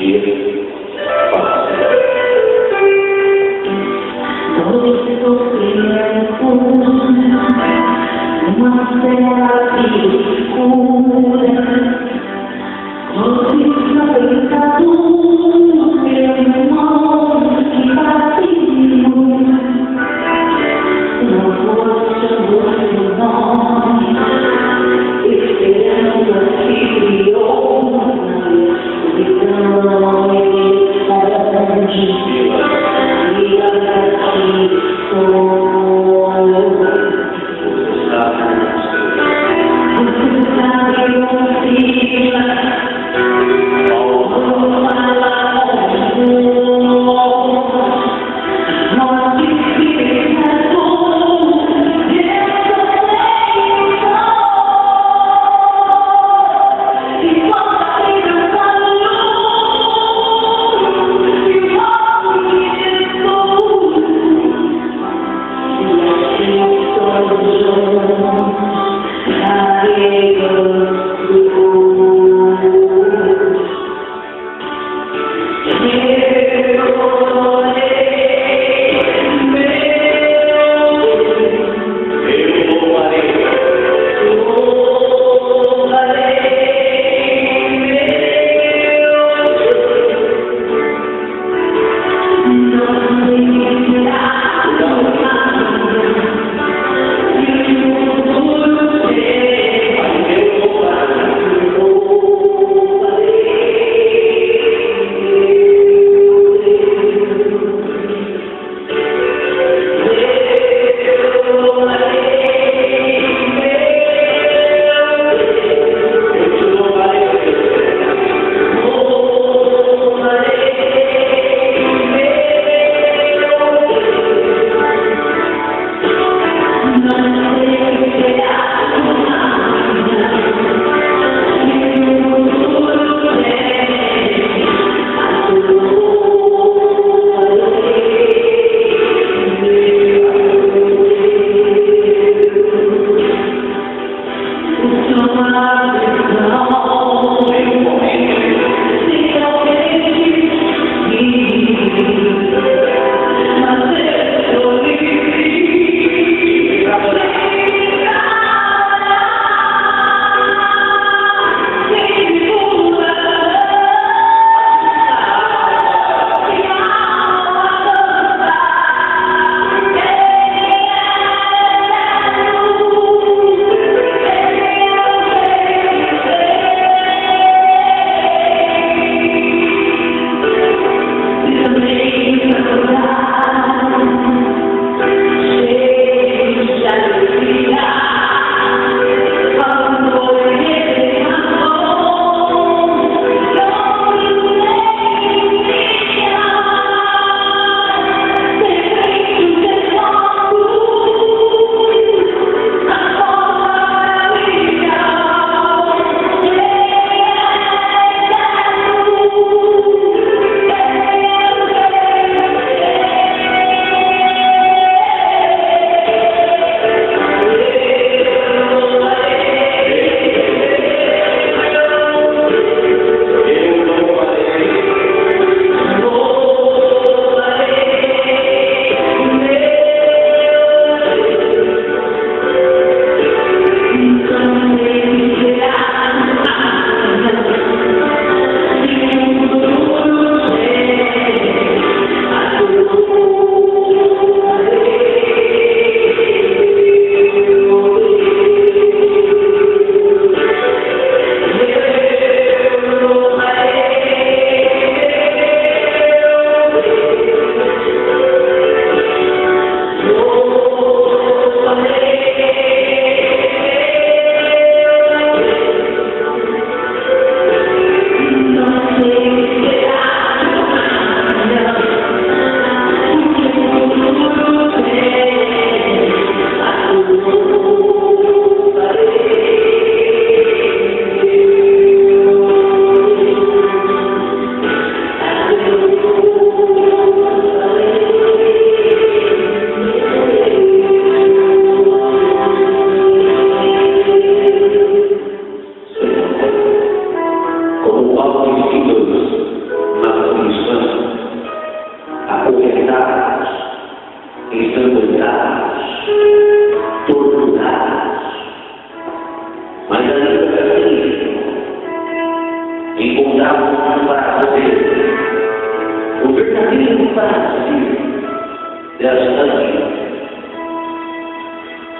dia passa. Uma cela escura, você está no meu nome vazio. Não vou chamar seu nome, esperando aqui outra então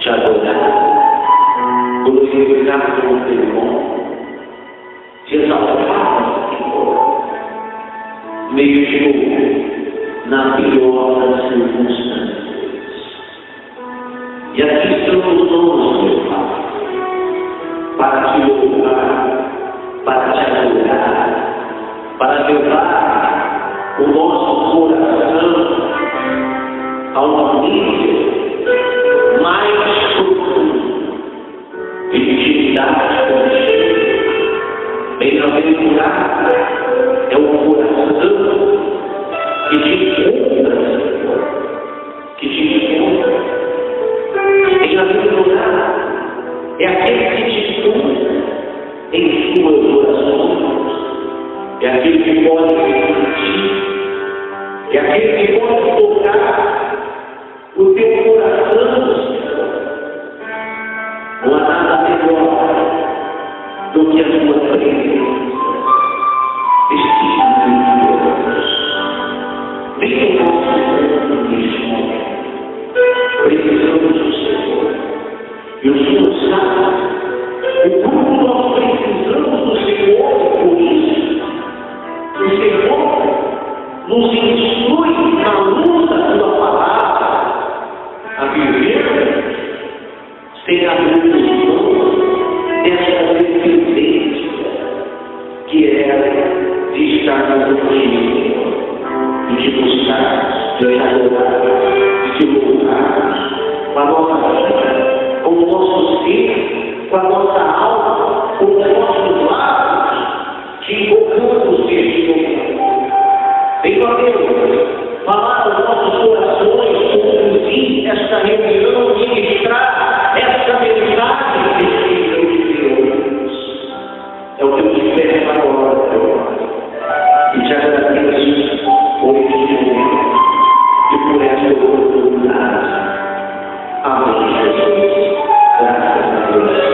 te adorar, glorificar como teu nome, te exaltar, Senhor, mesmo na pior das circunstâncias. E aqui estamos nós, meu Pai, para te louvar, para te adorar, para levar o nosso coração ao nível mais profundo de intimidade contigo. Bem-aventurado é o coração que te encontra, Senhor, que te encontra. Bem-aventurado é aquele que te encontra em suas orações, é aquele que pode sentir, é aquele que pode tocar o teu coração, Senhor. Não há nada melhor do que a tua presença, Espírito de Deus. Vem o nosso mundo neste momento. Precisamos do Senhor. E o Senhor sabe o quanto nós precisamos do Senhor por isso. O Senhor nos instrui na luz da tua palavra a viver sem a ilusão dessa dependência que é de estar contigo, de te buscar, de te adorar, de te louvar com a nossa vida, com o nosso ser, com a nossa alma, com os nossos lábios, te invocamos neste momento. Venha a Deus, falar aos nossos corações, conduzir esta reunião, ministrar esta mensagem deste Deus de Deus. É o que eu te peço agora, Senhor. E te agradeço por este momento e por esta oportunidade. Amém, Jesus. Graças a Deus.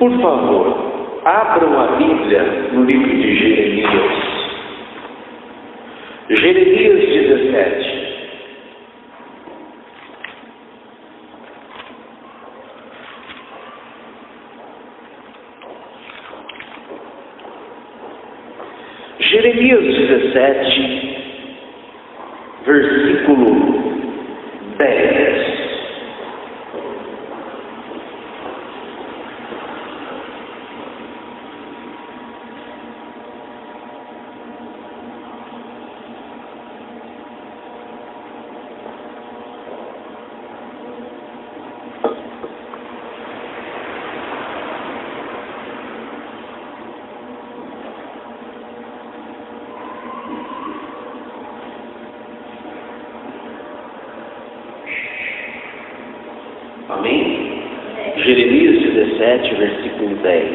Por favor, abram a Bíblia no livro de Jeremias. Jeremias 17. Jeremias 17, versículo 10. Amém? Jeremias 17, versículo 10.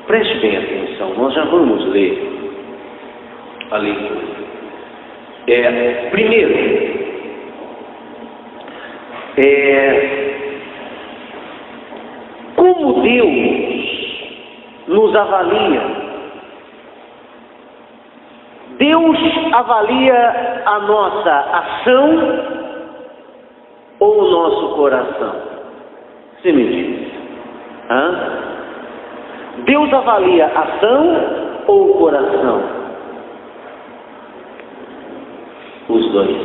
Preste bem atenção, nós já vamos ler a leitura. Primeiro, como Deus nos avalia? Deus avalia a nossa ação ou o nosso coração? Você me diz. Deus avalia a ação ou o coração? Os dois.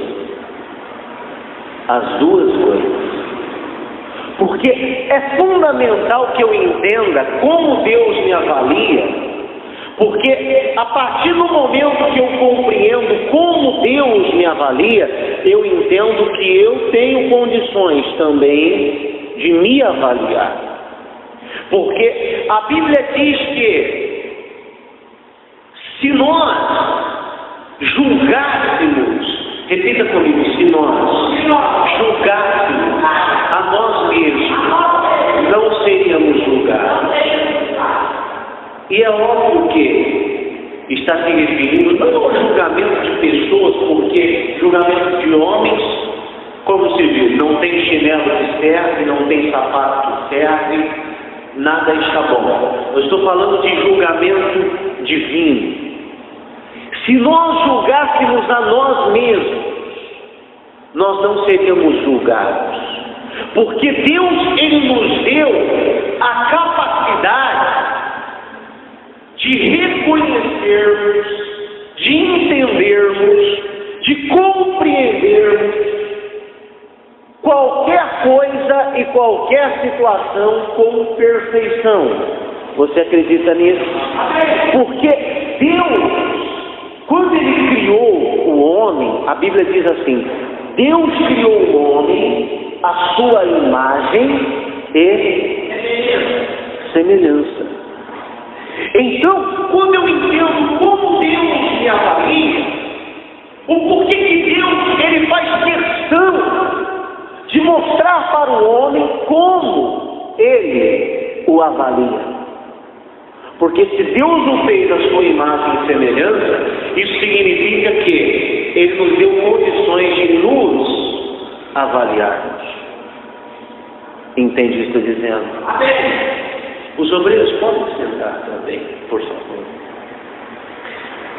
As duas coisas. Porque é fundamental que eu entenda como Deus me avalia. Porque a partir do momento que eu compreendo como Deus me avalia, eu entendo que eu tenho condições também de me avaliar. Porque a Bíblia diz que se nós julgássemos, repita comigo, se nós julgássemos a nós mesmos, não seríamos julgados. E é óbvio que está se referindo não ao julgamento de pessoas, porque julgamento de homens, como se viu, não tem chinelo que serve, não tem sapato que serve, nada está bom. Eu estou falando de julgamento divino. Se nós julgássemos a nós mesmos, nós não seríamos julgados. Porque Deus, Ele nos deu a capacidade de reconhecermos, de entendermos, de compreendermos qualquer coisa e qualquer situação com perfeição. Você acredita nisso? Porque Deus, quando Ele criou o homem, a Bíblia diz assim: Deus criou o homem à sua imagem e semelhança. Então, quando eu entendo como Deus me avalia, o porquê que Deus Ele faz questão de mostrar para o homem como Ele o avalia. Porque se Deus o fez à sua imagem e semelhança, isso significa que Ele nos deu condições de nos avaliarmos. Entende o que estou dizendo? Amém. Os obreiros podem sentar também, por favor.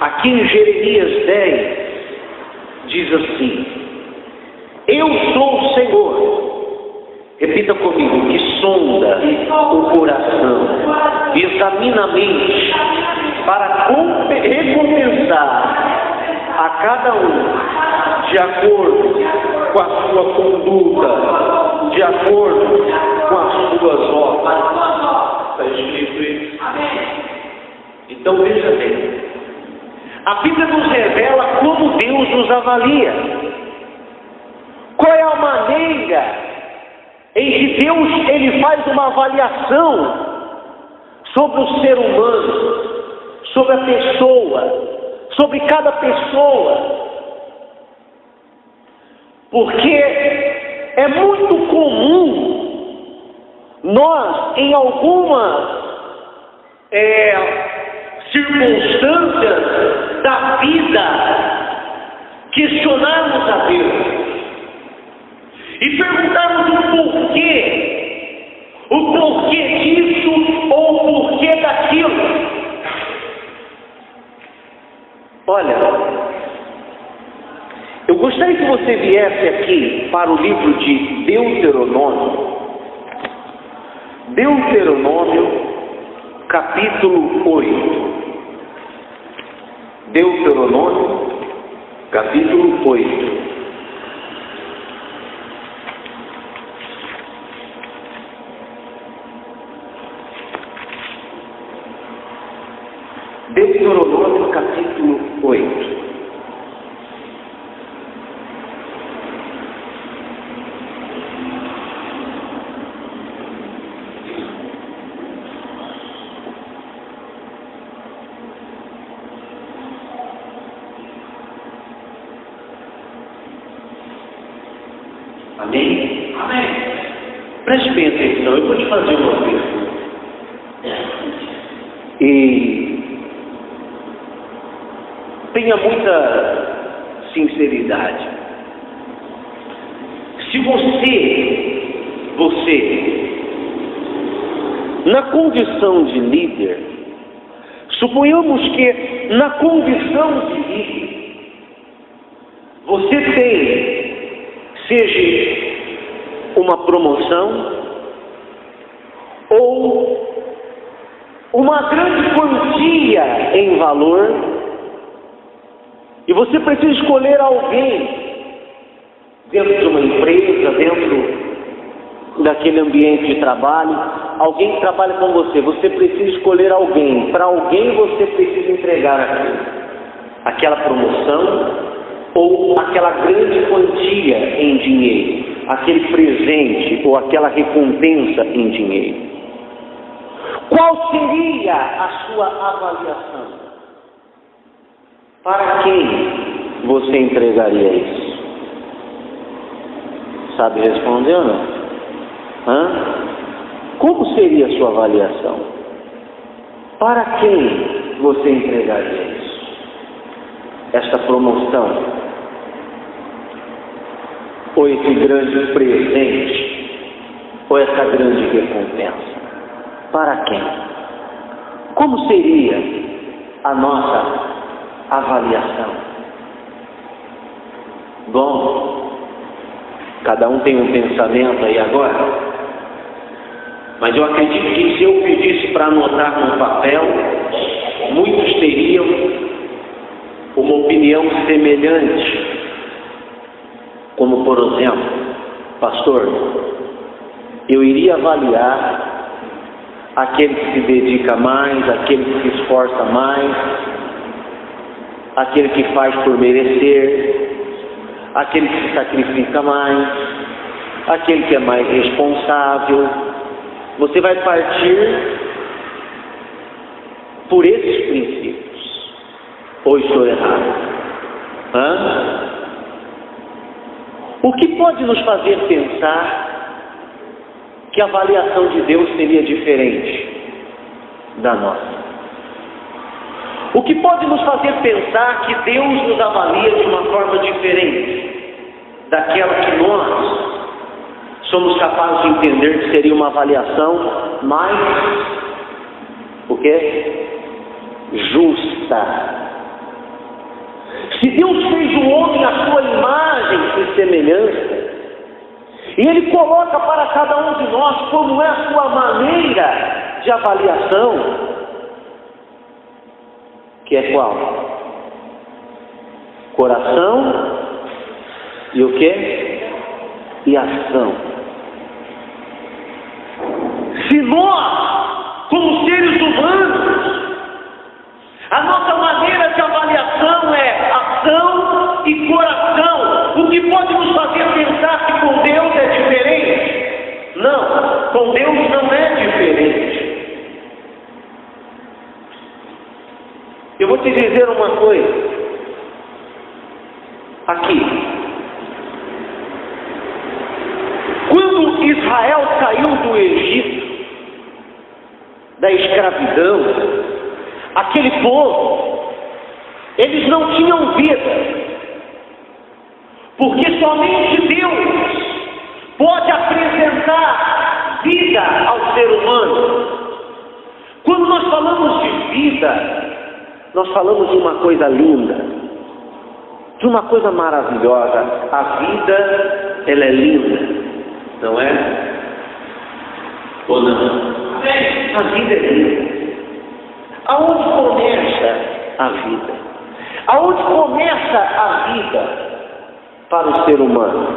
Aqui em Jeremias 10, diz assim: Eu sou o Senhor. Repita comigo: que sonda o coração, examina a mente, para recompensar a cada um de acordo com a sua conduta, de acordo com as suas obras. Está escrito isso. Então veja bem, a Bíblia nos revela como Deus nos avalia. Qual é a maneira em que Deus Ele faz uma avaliação sobre o ser humano, sobre a pessoa, sobre cada pessoa. Porque é muito comum nós, em algumas circunstâncias da vida, questionarmos a Deus e perguntarmos o porquê o porquê disso ou o porquê daquilo. Olha, eu gostaria que você viesse aqui para o livro de Deuteronômio. Deuteronômio, capítulo 8. Deuteronômio, capítulo 8. Deuteronômio, capítulo 8. Amém? Amém. Preste bem atenção, eu vou te fazer uma pergunta. E tenha muita sinceridade. Se você, na condição de líder, suponhamos que na condição de líder, você tem, seja uma promoção ou uma grande quantia em valor, e você precisa escolher alguém dentro de uma empresa, dentro daquele ambiente de trabalho, alguém que trabalha com você. Você precisa escolher alguém. Para alguém você precisa entregar aquela promoção ou aquela grande quantia em dinheiro, aquele presente ou aquela recompensa em dinheiro. Qual seria a sua avaliação? Para quem você entregaria isso? Sabe responder ou não? Como seria a sua avaliação? Para quem você entregaria isso? Esta promoção? Ou esse grande presente? Ou essa grande recompensa? Para quem? Como seria a nossa avaliação? Bom, cada um tem um pensamento aí agora, mas eu acredito que se eu pedisse para anotar no papel, muitos teriam uma opinião semelhante. Como, por exemplo, pastor, eu iria avaliar aquele que se dedica mais, aquele que se esforça mais, aquele que faz por merecer, aquele que se sacrifica mais, aquele que é mais responsável. Você vai partir por esses princípios. Ou estou errado? O que pode nos fazer pensar que a avaliação de Deus seria diferente da nossa? O que pode nos fazer pensar que Deus nos avalia de uma forma diferente daquela que nós somos capazes de entender que seria uma avaliação mais, o quê? Justa. Se Deus fez o homem à sua imagem e semelhança, e Ele coloca para cada um de nós como é a sua maneira de avaliação, que é qual? Coração e o quê? E ação. Se nós, como seres humanos, a nossa maneira de avaliação é ação e coração, o que pode nos fazer pensar que com Deus é diferente? Não, com Deus não é diferente. Eu vou te dizer uma coisa. Aqui, quando Israel saiu do Egito, da escravidão, aquele povo, eles não tinham vida, porque somente Deus pode apresentar vida significa ao ser humano? Quando nós falamos de vida, nós falamos de uma coisa linda, de uma coisa maravilhosa. A vida, ela é linda, não é? Ou não? A vida é linda. Aonde começa a vida? Aonde começa a vida para o ser humano?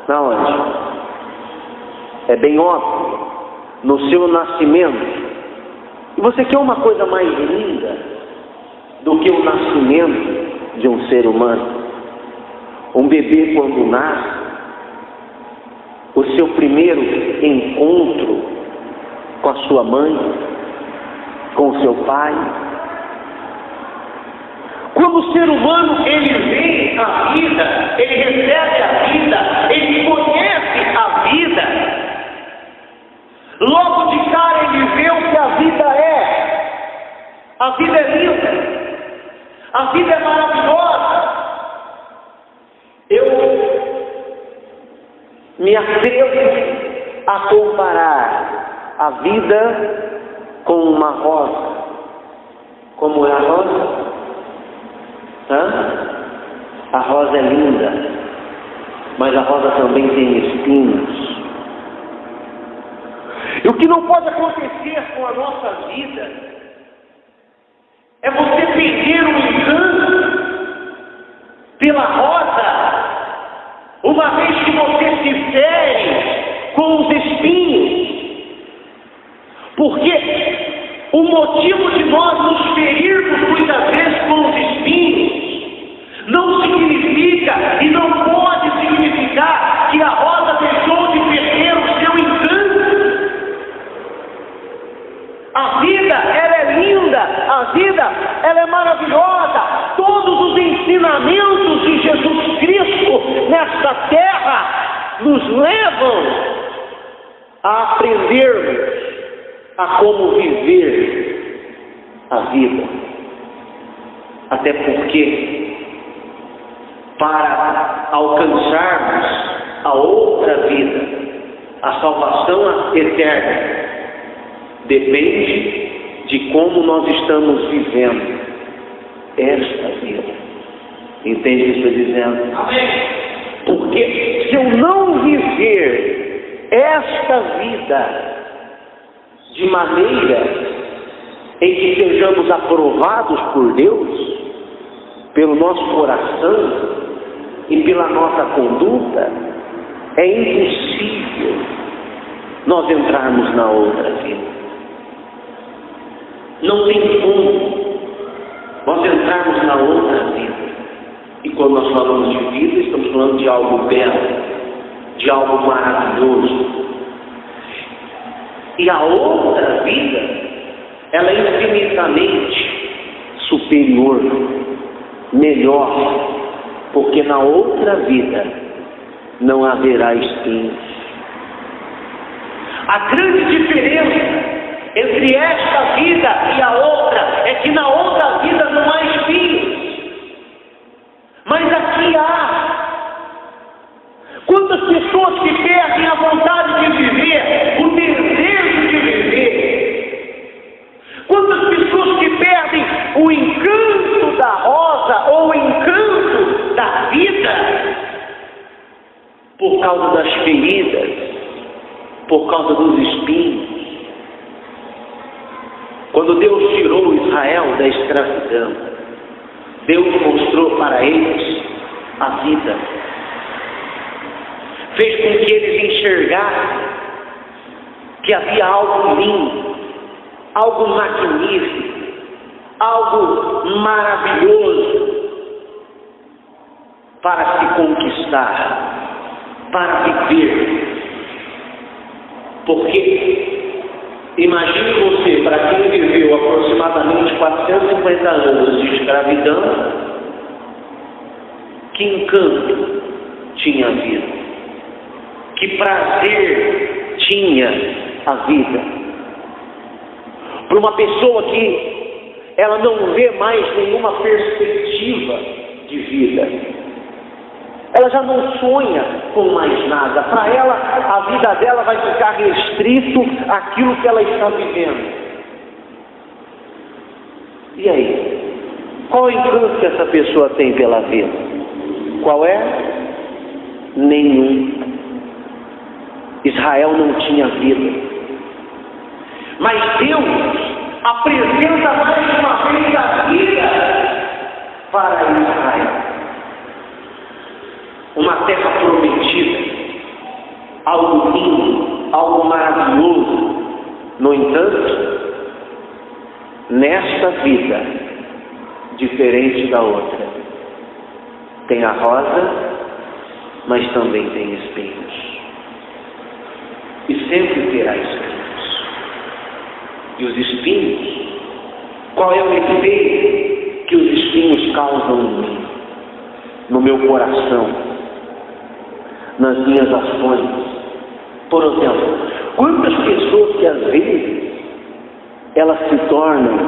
Na onde? É bem óbvio, no seu nascimento. E você quer uma coisa mais linda do que o nascimento de um ser humano? Um bebê, quando nasce, o seu primeiro encontro com a sua mãe, com o seu pai. Quando o ser humano, ele vê a vida, ele recebe a vida, ele conhece a vida, logo de cara ele vê o que a vida é. A vida é linda, a vida é maravilhosa. Eu me atrevo a comparar a vida com uma rosa. Como é a rosa? A rosa é linda, mas a rosa também tem espinhos. E o que não pode acontecer com a nossa vida é você perder o encanto pela rosa, uma vez que você se fere com os espinhos. Porque o motivo de nós nos ferirmos muitas vezes com os espinhos não significa e não pode significar que a rosa deixou de perder o seu encanto. A vida, ela é linda, a vida, ela é maravilhosa. Todos os ensinamentos de Jesus Cristo nesta terra nos levam a aprendermos a como viver a vida. Até porque, para alcançarmos a outra vida, a salvação eterna, depende de como nós estamos vivendo esta vida. Entende o que eu estou dizendo? Amém. Porque se eu não viver esta vida de maneira em que sejamos aprovados por Deus, pelo nosso coração e pela nossa conduta, é impossível nós entrarmos na outra vida. Não tem como nós entrarmos na outra vida. E quando nós falamos de vida, estamos falando de algo belo, de algo maravilhoso. E a outra vida, ela é infinitamente superior, melhor, porque na outra vida não haverá espinhos. A grande diferença entre esta vida e a outra é que na outra vida não há espinhos, mas aqui há. Quantas pessoas que perdem a vontade de viver, o desejo de viver? Quantas pessoas que perdem o encanto da rosa ou o encanto da vida por causa das feridas, por causa dos espinhos? Quando Deus tirou Israel da escravidão, Deus mostrou para eles a vida. Fez com que eles enxergassem que havia algo lindo, algo magnífico, algo maravilhoso para se conquistar, para viver. Porque imagine você, para quem viveu aproximadamente 450 anos de escravidão, que encanto tinha a vida, que prazer tinha a vida. Para uma pessoa que ela não vê mais nenhuma perspectiva de vida, Ela já não sonha com mais nada. Para ela, a vida dela vai ficar restrito àquilo que ela está vivendo. E aí? Qual o encanto que essa pessoa tem pela vida? Qual é? Nenhum. Israel não tinha vida. Mas Deus apresenta mais uma vez a vida para Israel. Uma terra prometida, algo lindo, algo maravilhoso. No entanto, nesta vida, diferente da outra, tem a rosa, mas também tem espinhos. E sempre terá espinhos. E os espinhos, qual é o efeito que os espinhos causam em mim, no meu coração, nas minhas ações? Por exemplo, quantas pessoas que às vezes elas se tornam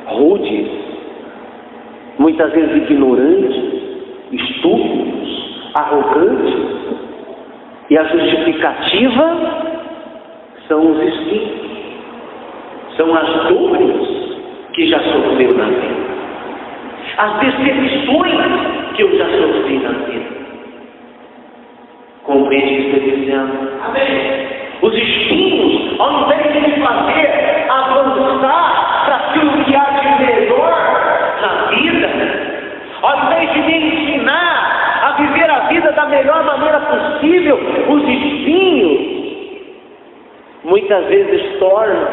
rudes, muitas vezes ignorantes, estúpidos, arrogantes, e a justificativa são os espinhos, são as dores que já sofreu na vida, as decepções que eu já sofri na vida. Compreende o que estou dizendo? Amém. Os espinhos, ao invés de me fazer avançar para aquilo que há de melhor na vida, ao invés de me ensinar a viver a vida da melhor maneira possível, os espinhos muitas vezes tornam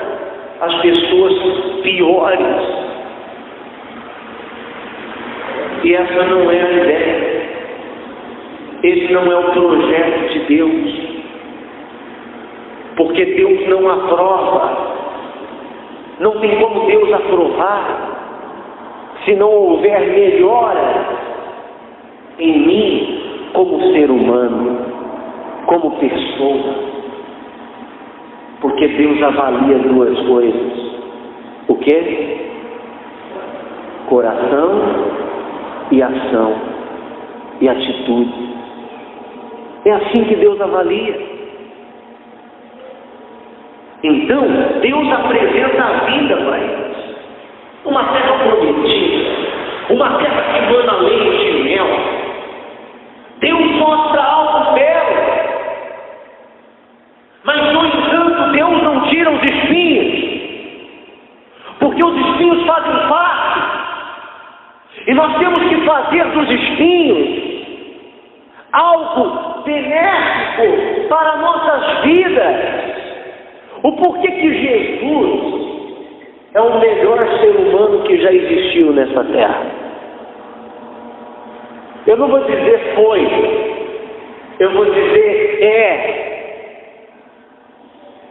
as pessoas piores. E essa não é a ideia. Esse não é o projeto de Deus. Porque Deus não aprova. Não tem como Deus aprovar se não houver melhora em mim como ser humano, como pessoa. Porque Deus avalia duas coisas. O quê? Coração e ação e atitude. É assim que Deus avalia. Então, Deus apresenta a vida para eles. Uma terra prometida, uma terra que mana leite e mel. Deus mostra algo belo. Mas, no entanto, Deus não tira os espinhos. Porque os espinhos fazem parte. E nós temos que fazer dos espinhos algo benéfico para nossas vidas. O porquê que Jesus é o melhor ser humano que já existiu nessa terra? Eu não vou dizer foi, eu vou dizer é.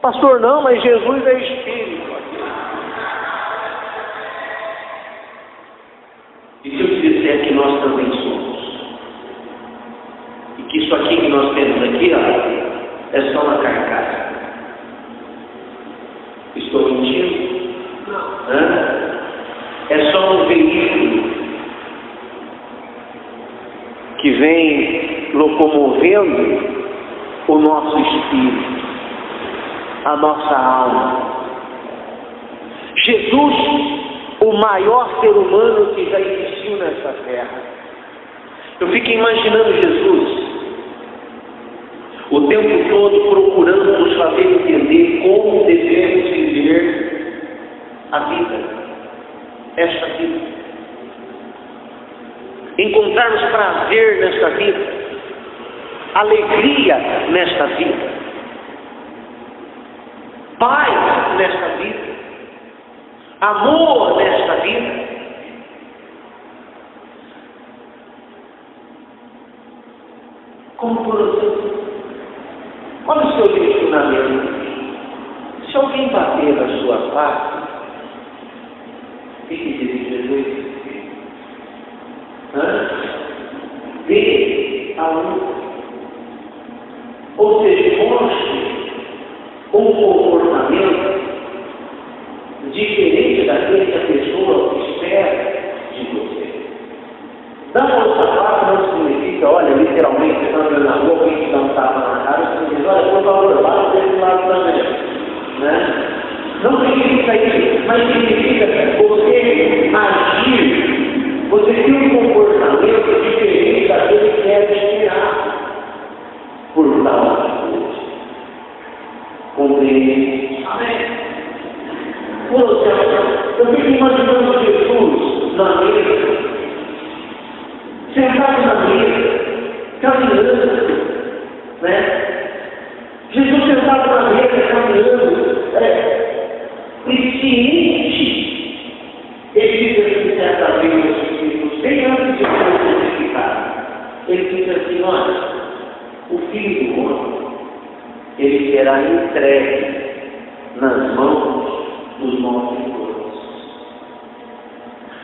Pastor, não, mas Jesus é Espírito. E se eu disser que nós também somos? E que isso aqui que nós temos aqui, ó, é só uma carcaça. Estou mentindo? Não. É só um veículo que vem locomovendo o nosso espírito, a nossa alma. Jesus, o maior ser humano que já existiu nessa terra. Eu fico imaginando Jesus o tempo todo procurando nos fazer entender como devemos viver a vida, esta vida. Encontrarmos prazer nesta vida, alegria nesta vida, paz nesta vida, amor nesta vida. Como por exemplo, olha o seu direcionamento. Se alguém bater na sua face, o que diz Jesus? Dê a luta. Ou seja, mostre um comportamento diferente daquele que a pessoa espera de você. Dar a outra face não significa, olha, Não significa isso, mas significa você agir, você ter um comportamento diferente daquele que é esperado por tal atitude. Compreende? Amém? Por exemplo, eu fico imaginando Jesus na mesa, sentado na mesa, caminhando, né? Jesus sentado na mesa, caminhando, e ciente, ele diz assim, certa vez, aos discípulos, bem antes de ser crucificado, ele diz assim: olha, o Filho do Homem, ele será entregue nas mãos dos malfeitores.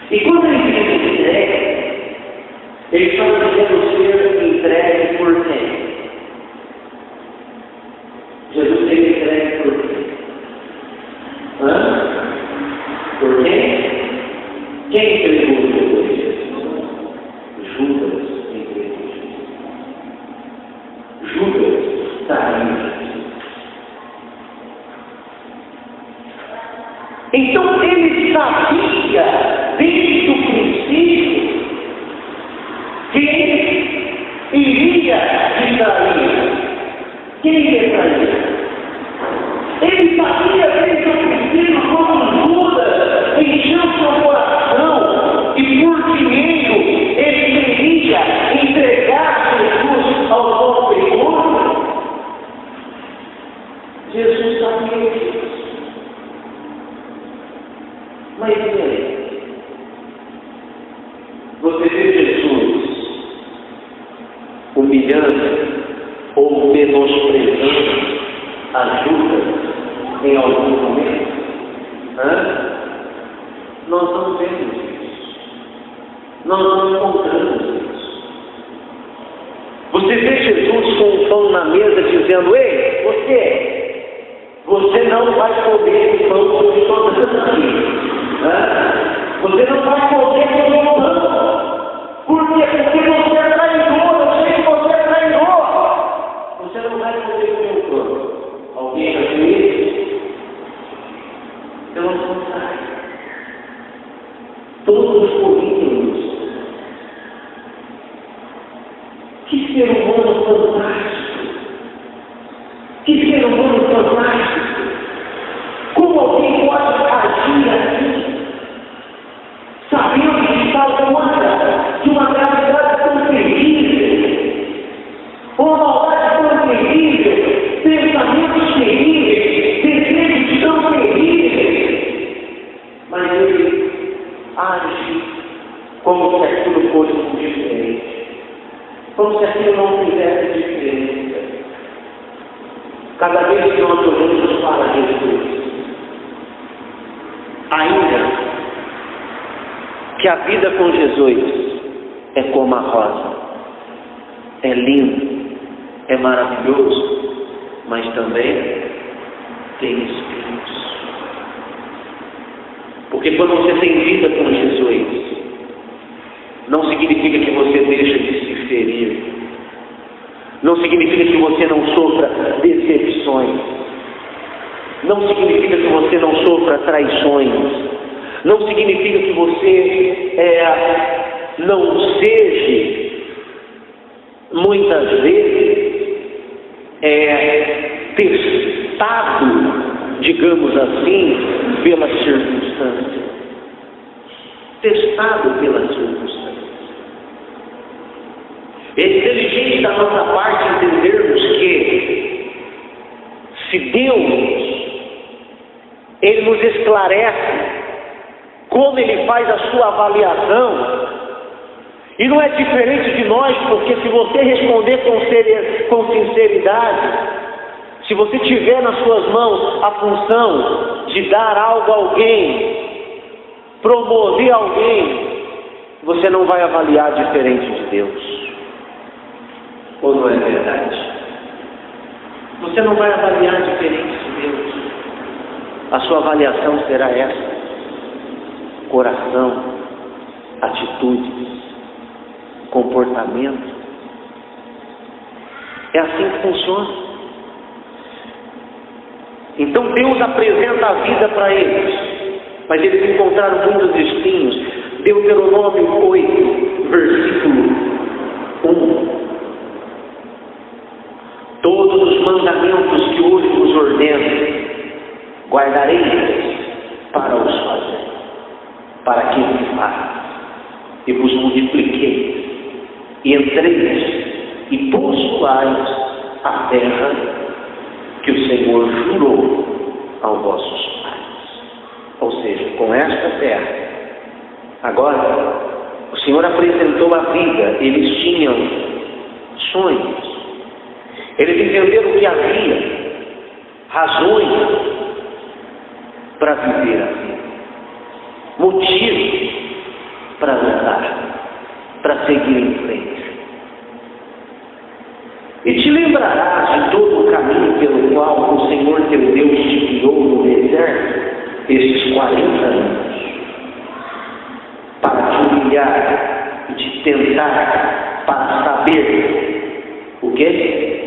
E quando ele diz entregue, ele está dizendo ser entregue por quem? Jesus teve entregue por quem? Por quem? Quem entregou Jesus? Judas entregou Jesus. Judas traiu Jesus. Então ele sabia desde o princípio quem iria trair. Quem iria trair? Ele sabia desde o princípio como Judas encheu seu coração e por dinheiro ele queria entregar Jesus ao malfeitor. Jesus sabia disso. Mas e aí? Você vê Jesus humilhando ou menosprezando ajuda em algum momento? Nós não vemos isso. Nós não encontramos isso. Você vê Jesus com o pão na mesa dizendo: ei, você não vai comer o pão que eu estou dando aqui. Você não vai poder comer o pão. Por quê? Porque você é traidor. Eu sei que você é traidor. Você não vai poder comer o pão. Alguém vai comer? Pelo contrário. Todos comiam isso. Que ser humano fantástico. Que ser humano fantástico. Como alguém pode agir assim? Sabendo que está longe de uma gravidade tão terrível, uma maldade tão terrível, pensamentos terríveis, desejos tão terríveis, mas ele age como se aquilo fosse diferente, como se aquilo não fizesse diferença. Cada vez que nós olhamos para Jesus, ainda que a vida com Jesus é como a rosa, é lindo, é maravilhoso, mas também tem espinhos. Porque quando você tem vida com Jesus, não significa que você deixa de se ferir, não significa que você não sofra decepções, não significa que você não sofra traições, não significa que você não seja, muitas vezes, testado, digamos assim, pelas circunstâncias. Testado pelas circunstâncias. É inteligente da nossa parte entendermos que, se Deus, Ele nos esclarece como Ele faz a sua avaliação, e não é diferente de nós, porque se você responder com sinceridade, se você tiver nas suas mãos a função de dar algo a alguém, promover alguém, você não vai avaliar diferente de Deus. Ou não é verdade? Você não vai avaliar diferente de Deus. A sua avaliação será essa: coração, atitudes, comportamento. É assim que funciona. Então Deus apresenta a vida para eles, mas eles encontraram muitos espinhos. Deuteronômio 8, versículo 1. Todos os mandamentos que hoje vos ordeno, guardareis para os fazer, para que viváis e vos multipliqueis, e entreis e possuais a terra que o Senhor jurou aos vossos pais. Ou seja, com esta terra, agora, o Senhor apresentou a vida, eles tinham sonhos, eles entenderam que havia razões para viver a vida, motivos para lutar, para seguir em frente. E te lembrarás de todo o caminho pelo qual o Senhor teu Deus te guiou no deserto estes 40 anos, para te humilhar e te tentar, para saber o quê?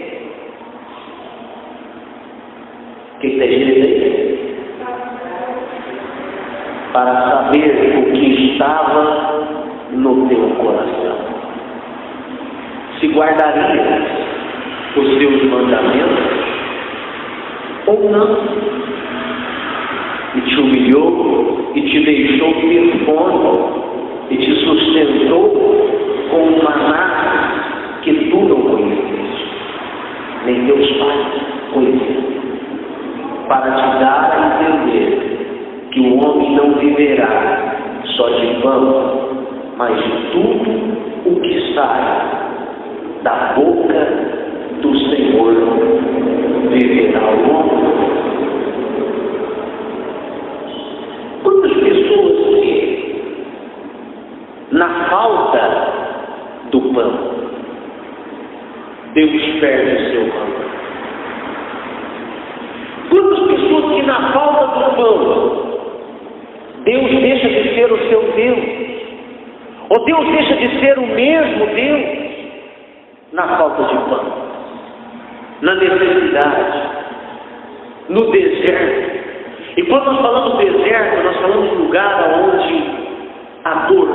O que está escrito aí? Para saber o que estava no teu coração. Se guardarias os teus mandamentos ou não. E te humilhou e te deixou ter fome e te sustentou com um maná que tu não conheceste, nem teus pais conheceram, para te dar a entender que o homem não viverá só de pão, mas de tudo o que sai da boca do Senhor viverá o homem. Quantas pessoas que, na falta do pão, Deus perde o seu pão? Quantas pessoas que, na falta do pão, Deus deixa de ser o seu Deus? Ou Deus deixa de ser o mesmo Deus na falta de pão, na necessidade, no deserto? E quando nós falamos deserto, nós falamos de lugar onde há dor,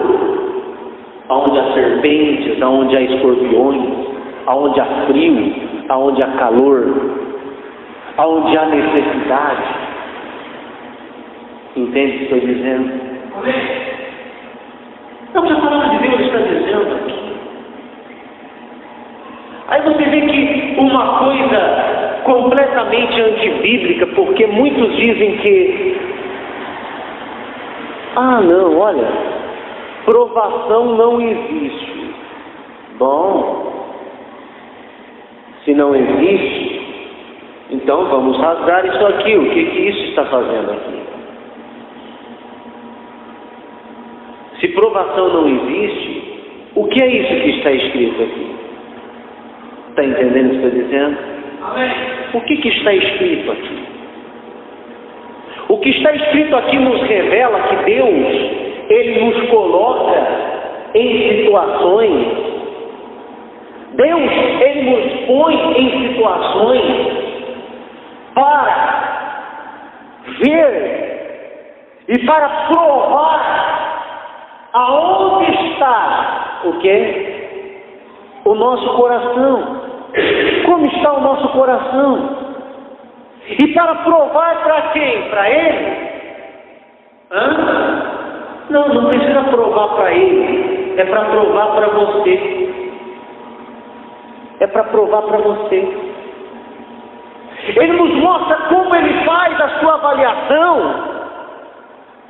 onde há serpentes, onde há escorpiões, onde há frio, onde há calor, onde há necessidade. Entende o que estou dizendo? Amém? É o que a palavra de Deus está dizendo aqui. Aí você vê que uma coisa completamente antibíblica, porque muitos dizem que não, olha, provação não existe. Bom, se não existe, então vamos rasgar isso aqui. O que isso está fazendo aqui? Se provação não existe, o que é isso que está escrito aqui? Está entendendo o que estou dizendo? Amém. O que está escrito aqui? O que está escrito aqui nos revela que Deus, Ele nos coloca em situações. Deus, Ele nos põe em situações para ver e para provar aonde está o quê? O nosso coração. Como está o nosso coração? E para provar para quem? Para Ele? Não precisa provar para Ele. É para provar para você. É para provar para você. Ele nos mostra como Ele faz a sua avaliação,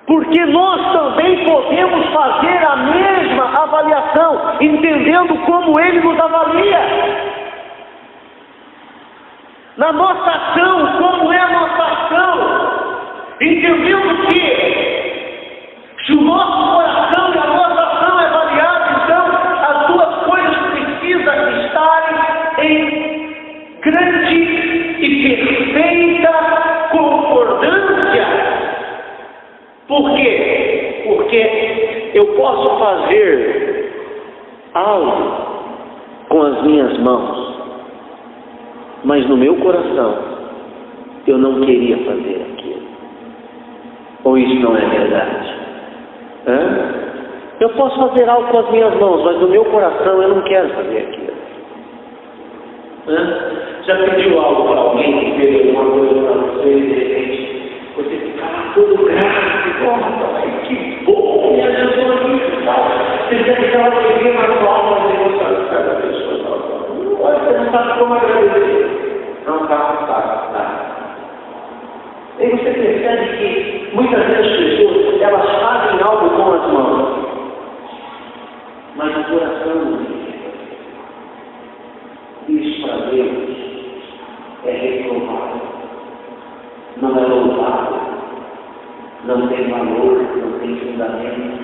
porque nós também podemos fazer a mesma avaliação, entendendo como Ele nos avalia. Na nossa ação, como é a nossa ação, entendendo que se o nosso coração e a nossa ação é avaliada, então as duas coisas precisam estar em grande e perfeita concordância. Por quê? Porque eu posso fazer algo com as minhas mãos, mas no meu coração eu não queria fazer aquilo. Ou isso não é verdade? Eu posso fazer algo com as minhas mãos, mas no meu coração eu não quero fazer aquilo. Já pediu algo para alguém que fez alguma coisa para você e de repente você fica todo grato, nossa, que bom, me ajudou nisso, tal. Você deve aquela alegria na sua alma, mas você sabe cada pessoa. Olha, você não sabe como agradecer. Não tá. E você percebe que muitas vezes as pessoas, elas fazem algo com as mãos, mas o coração não quer. Isso para Deus é reprovável, não é louvável, não tem valor, não tem fundamento,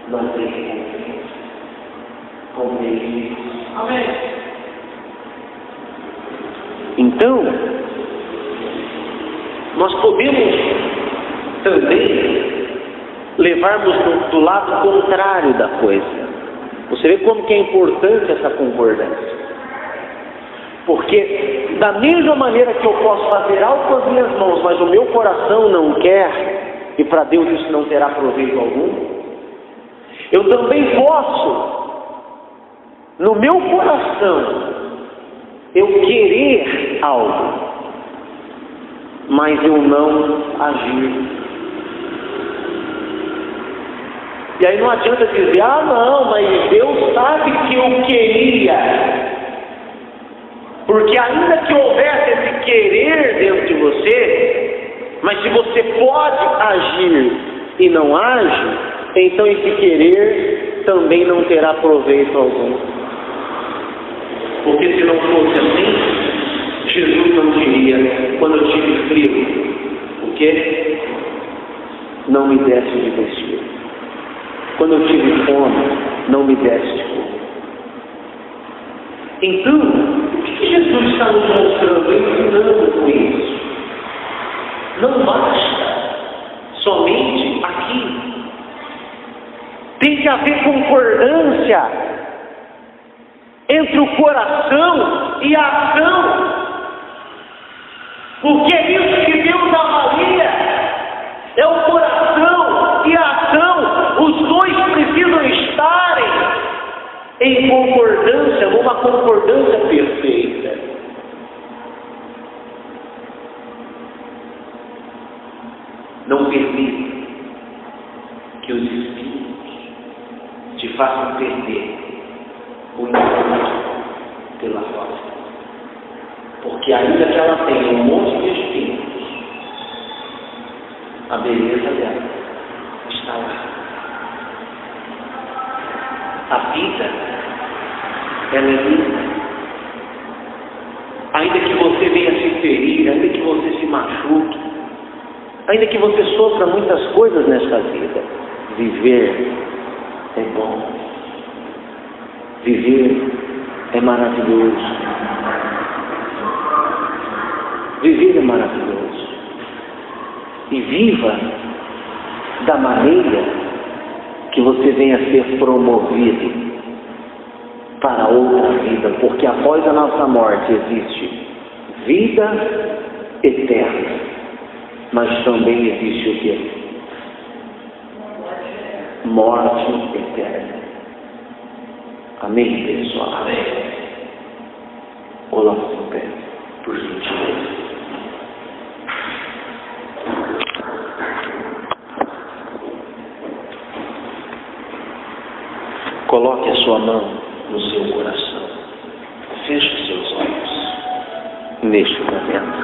não tem recompensa. Compreende isso? Amém. Então, nós podemos também levarmos do lado contrário da coisa. Você vê como que é importante essa concordância. Porque da mesma maneira que eu posso fazer algo com as minhas mãos, mas o meu coração não quer, e para Deus isso não terá proveito algum, eu também posso, no meu coração, eu querer algo, mas eu não agir. E aí não adianta dizer, não, mas Deus sabe que eu queria. Porque ainda que houvesse esse querer dentro de você, mas se você pode agir e não age, então esse querer também não terá proveito algum. Porque se não fosse assim, Jesus não diria, quando eu tive frio, o quê? Não me desse de vestir. Quando eu tive fome, não me desse de comer. Então, o que Jesus está nos mostrando, ensinando com isso? Não basta somente aqui. Tem que haver concordância entre o coração e a ação. Porque é isso que Deus avalia. É o coração e a ação. Os dois precisam estarem em concordância, numa concordância perfeita. Não permita que os espíritos te façam perder o encontro pela força. Porque ainda que ela tenha um monte de espíritos, a beleza dela está lá. A vida, ela é linda. Ainda que você venha se ferir, ainda que você se machuque, ainda que você sofra muitas coisas nesta vida, viver é bom. Viver é maravilhoso. Viver é maravilhoso. E viva da maneira que você venha a ser promovido para outra vida, porque após a nossa morte existe vida eterna, mas também existe o quê? Morte eterna. Amém, pessoal? Amém. Coloque-se em pé, por gentileza. Coloque a sua mão no seu coração. Feche os seus olhos neste momento.